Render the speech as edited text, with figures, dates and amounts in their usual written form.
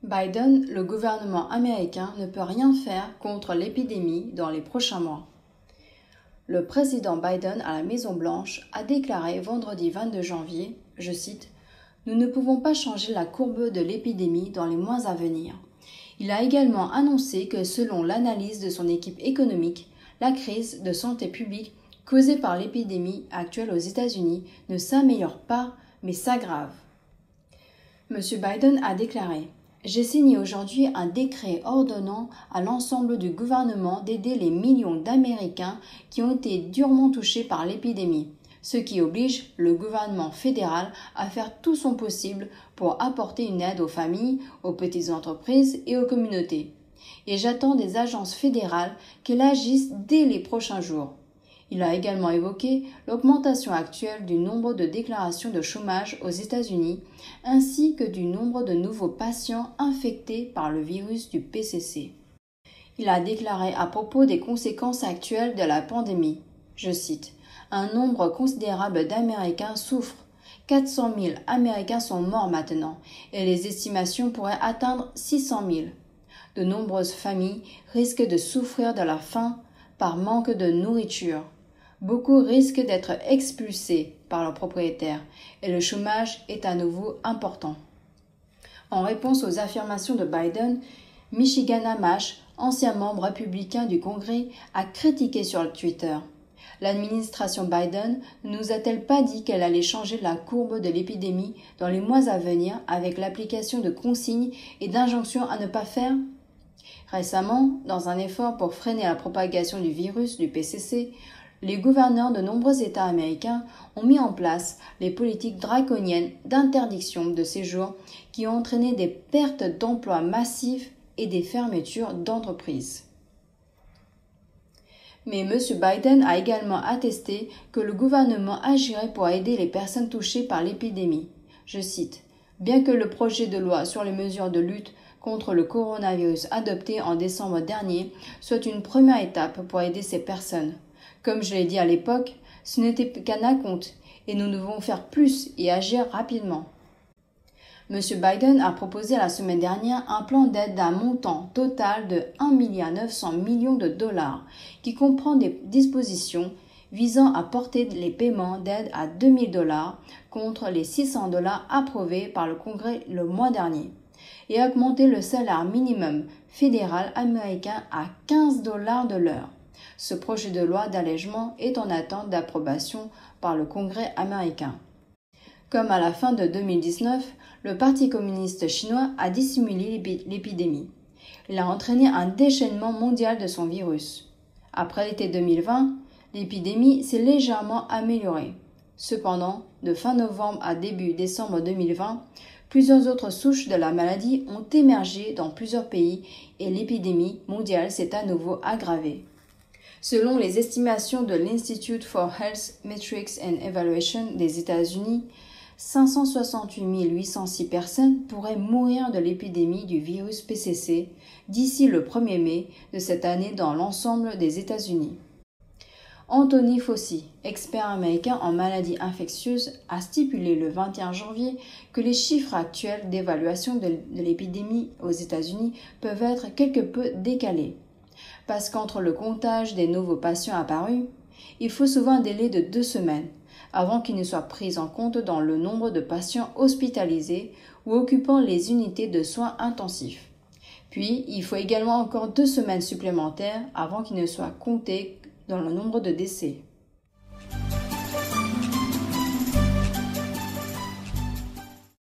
Biden, le gouvernement américain ne peut rien faire contre l'épidémie dans les prochains mois. Le président Biden à la Maison-Blanche a déclaré vendredi 22 janvier, je cite, « Nous ne pouvons pas changer la courbe de l'épidémie dans les mois à venir. » Il a également annoncé que selon l'analyse de son équipe économique, la crise de santé publique causée par l'épidémie actuelle aux États-Unis ne s'améliore pas, mais s'aggrave. M. Biden a déclaré « J'ai signé aujourd'hui un décret ordonnant à l'ensemble du gouvernement d'aider les millions d'Américains qui ont été durement touchés par l'épidémie, ce qui oblige le gouvernement fédéral à faire tout son possible pour apporter une aide aux familles, aux petites entreprises et aux communautés. Et j'attends des agences fédérales qu'elles agissent dès les prochains jours. » Il a également évoqué l'augmentation actuelle du nombre de déclarations de chômage aux États-Unis ainsi que du nombre de nouveaux patients infectés par le virus du PCC. Il a déclaré à propos des conséquences actuelles de la pandémie, je cite, « Un nombre considérable d'Américains souffrent. 400 000 Américains sont morts maintenant et les estimations pourraient atteindre 600 000. De nombreuses familles risquent de souffrir de la faim par manque de nourriture. Beaucoup risquent d'être expulsés par leurs propriétaires et le chômage est à nouveau important. » En réponse aux affirmations de Biden, Michigan Amash, ancien membre républicain du Congrès, a critiqué sur Twitter. « L'administration Biden ne nous a-t-elle pas dit qu'elle allait changer la courbe de l'épidémie dans les mois à venir avec l'application de consignes et d'injonctions à ne pas faire ?» Récemment, dans un effort pour freiner la propagation du virus du PCC, les gouverneurs de nombreux États américains ont mis en place les politiques draconiennes d'interdiction de séjour qui ont entraîné des pertes d'emplois massives et des fermetures d'entreprises. Mais M. Biden a également attesté que le gouvernement agirait pour aider les personnes touchées par l'épidémie. Je cite, « Bien que le projet de loi sur les mesures de lutte contre le coronavirus adopté en décembre dernier soit une première étape pour aider ces personnes. Comme je l'ai dit à l'époque, ce n'était qu'un acompte et nous devons faire plus et agir rapidement. » M. Biden a proposé la semaine dernière un plan d'aide d'un montant total de 1,9 milliard de dollars qui comprend des dispositions visant à porter les paiements d'aide à 2 000 $ contre les 600 $ approuvés par le Congrès le mois dernier et augmenter le salaire minimum fédéral américain à 15 $ de l'heure. Ce projet de loi d'allègement est en attente d'approbation par le Congrès américain. Comme à la fin de 2019, le Parti communiste chinois a dissimulé l'épidémie. Il a entraîné un déchaînement mondial de son virus. Après l'été 2020, l'épidémie s'est légèrement améliorée. Cependant, de fin novembre à début décembre 2020, plusieurs autres souches de la maladie ont émergé dans plusieurs pays et l'épidémie mondiale s'est à nouveau aggravée. Selon les estimations de l'Institute for Health Metrics and Evaluation des États-Unis, 568 806 personnes pourraient mourir de l'épidémie du virus PCC d'ici le 1er mai de cette année dans l'ensemble des États-Unis. Anthony Fauci, expert américain en maladies infectieuses, a stipulé le 21 janvier que les chiffres actuels d'évaluation de l'épidémie aux États-Unis peuvent être quelque peu décalés. Parce qu'entre le comptage des nouveaux patients apparus, il faut souvent un délai de 2 semaines avant qu'ils ne soient pris en compte dans le nombre de patients hospitalisés ou occupant les unités de soins intensifs. Puis, il faut également encore 2 semaines supplémentaires avant qu'ils ne soient comptés dans le nombre de décès.